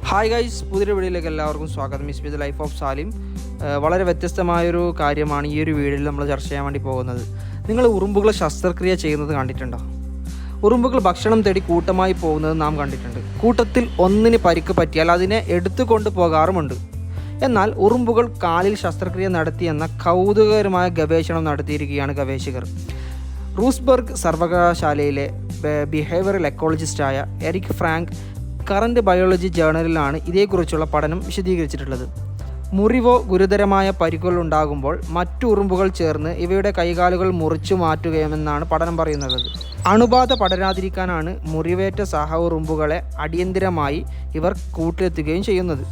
Hi guys, പുതിയൊരു വീഡിയോയിലേക്ക് എല്ലാവർക്കും സ്വാഗതം. Miss with life of Salim. വളരെ വ്യത്യസ്തമായൊരു കാര്യമാണ് ഈ ഒരു വീഡിയോയിൽ നമ്മൾ ചർച്ച ചെയ്യാൻ വേണ്ടി പോകുന്നത്. നിങ്ങൾ ഉറുമ്പുകൾ ശസ്ത്രക്രിയ ചെയ്യുന്നത് കണ്ടിട്ടുണ്ടോ? ഉറുമ്പുകൾ ഭക്ഷണം തേടി കൂട്ടമായി പോകുന്നത് നാം കണ്ടിട്ടുണ്ട്. കൂട്ടത്തിൽ ഒന്നിന് പരിക്ക് പറ്റിയാൽ അതിനെ എടുത്തുകൊണ്ട് പോകാറുമുണ്ട്. എന്നാൽ ഉറുമ്പുകൾ കാലിൽ ശസ്ത്രക്രിയ നടത്തിയെന്ന കൗതുകകരമായ ഗവേഷണം നടത്തിയിരിക്കുകയാണ് ഗവേഷകർ. റൂസ്ബർഗ് സർവകലാശാലയിലെ ബിഹേവിയറൽ എക്കോളജിസ്റ്റായ എറിക് ഫ്രാങ്ക് കറന്റ് ബയോളജി ജേർണലിലാണ് ഇതേക്കുറിച്ചുള്ള പഠനം വിശദീകരിച്ചിട്ടുള്ളത്. മുറിവോ ഗുരുതരമായ പരിക്കുകൾ ഉണ്ടാകുമ്പോൾ മറ്റു ഉറുമ്പുകൾ ചേർന്ന് ഇവയുടെ കൈകാലുകൾ മുറിച്ചു മാറ്റുകയെന്നാണ് പഠനം പറയുന്നത്. അണുബാധ പടരാതിരിക്കാനാണ് മുറിവേറ്റ സഹ ഉറുമ്പുകളെ അടിയന്തിരമായി ഇവർ കൂട്ടിലെത്തുകയും ചെയ്യുന്നത്.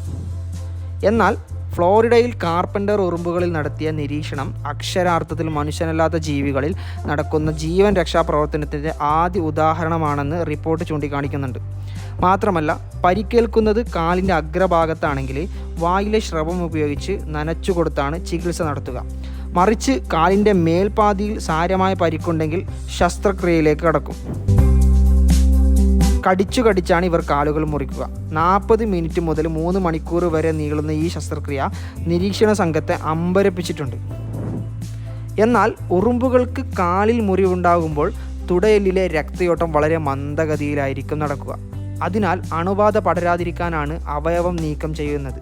എന്നാൽ ഫ്ലോറിഡയിൽ കാർപ്പൻ്റർ ഉറുമ്പുകളിൽ നടത്തിയ നിരീക്ഷണം അക്ഷരാർത്ഥത്തിൽ മനുഷ്യനല്ലാത്ത ജീവികളിൽ നടക്കുന്ന ജീവൻ രക്ഷാപ്രവർത്തനത്തിൻ്റെ ആദ്യ ഉദാഹരണമാണെന്ന് റിപ്പോർട്ട് ചൂണ്ടിക്കാണിക്കുന്നുണ്ട്. മാത്രമല്ല, പരിക്കേൽക്കുന്നത് കാലിൻ്റെ അഗ്രഭാഗത്താണെങ്കിൽ വായിലെ സ്രവം ഉപയോഗിച്ച് നനച്ചു കൊടുത്താണ് ചികിത്സ നടത്തുക. മറിച്ച് കാലിൻ്റെ മേൽപാതിയിൽ സാരമായ പരിക്കുണ്ടെങ്കിൽ ശസ്ത്രക്രിയയിലേക്ക് കടക്കും. കടിച്ചാണ് ഇവർ കാലുകൾ മുറിക്കുക. 40 മിനിറ്റ് മുതൽ 3 മണിക്കൂർ വരെ നീളുന്ന ഈ ശസ്ത്രക്രിയ നിരീക്ഷണ സംഘത്തെ അമ്പരപ്പിച്ചിട്ടുണ്ട്. എന്നാൽ ഉറുമ്പുകൾക്ക് കാലിൽ മുറിവുണ്ടാകുമ്പോൾ തുടയെല്ലിലെ രക്തയോട്ടം വളരെ മന്ദഗതിയിലായിരിക്കും നടക്കുക. അതിനാൽ അണുബാധ പടരാതിരിക്കാനാണ് അവയവം നീക്കം ചെയ്യുന്നത്.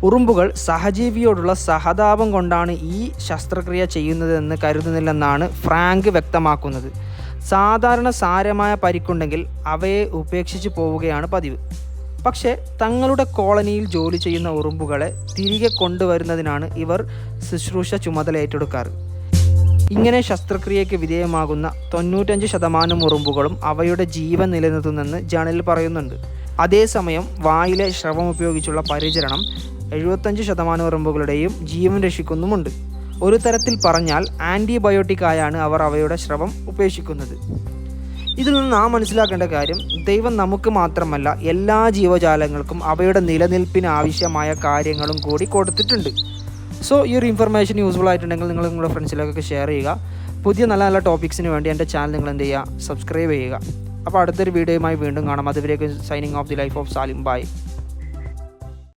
ഉറുമ്പുകൾ സഹജീവിയോടുള്ള സഹതാപം കൊണ്ടാണ് ഈ ശസ്ത്രക്രിയ ചെയ്യുന്നതെന്ന് കരുതുന്നില്ലെന്നാണ് ഫ്രാങ്ക് വ്യക്തമാക്കുന്നത്. സാധാരണ സാരമായ പരിക്കുണ്ടെങ്കിൽ അവയെ ഉപേക്ഷിച്ച് പോവുകയാണ് പതിവ്. പക്ഷേ തങ്ങളുടെ കോളനിയിൽ ജോലി ചെയ്യുന്ന ഉറുമ്പുകളെ തിരികെ കൊണ്ടുവരുന്നതിനാണ് ഇവർ ശുശ്രൂഷ ചുമതല ഏറ്റെടുക്കാറ്. ഇങ്ങനെ ശസ്ത്രക്രിയയ്ക്ക് വിധേയമാകുന്ന 95% ഉറുമ്പുകളും അവയുടെ ജീവൻ നിലനിർത്തുന്നെന്ന് ജേണലിൽ പറയുന്നുണ്ട്. അതേസമയം വായിലെ സ്രവം ഉപയോഗിച്ചുള്ള പരിചരണം 75% ഉറുമ്പുകളുടെയും ജീവൻ രക്ഷിക്കുന്നുമുണ്ട്. ഒരു തരത്തിൽ പറഞ്ഞാൽ ആൻറ്റിബയോട്ടിക് ആയാണ് അവർ അവയുടെ സ്രവം ഉപേക്ഷിക്കുന്നത്. ഇതിൽ നിന്ന് നാം മനസ്സിലാക്കേണ്ട കാര്യം, ദൈവം നമുക്ക് മാത്രമല്ല എല്ലാ ജീവജാലങ്ങൾക്കും അവയുടെ നിലനിൽപ്പിന് ആവശ്യമായ കാര്യങ്ങളും കൂടി കൊടുത്തിട്ടുണ്ട്. സോ ഈ ഒരു ഇൻഫർമേഷൻ യൂസ്ഫുൾ ആയിട്ടുണ്ടെങ്കിൽ നിങ്ങൾ നിങ്ങളുടെ ഫ്രണ്ട്സിലേക്കൊക്കെ ഷെയർ ചെയ്യുക. പുതിയ നല്ല നല്ല ടോപ്പിക്സിന് വേണ്ടി എൻ്റെ ചാനൽ നിങ്ങൾ എന്ത് ചെയ്യുക, സബ്സ്ക്രൈബ് ചെയ്യുക. അപ്പോൾ അടുത്തൊരു വീഡിയോയുമായി വീണ്ടും കാണാം. അതുവരേക്കും signing off the life of Salim. By.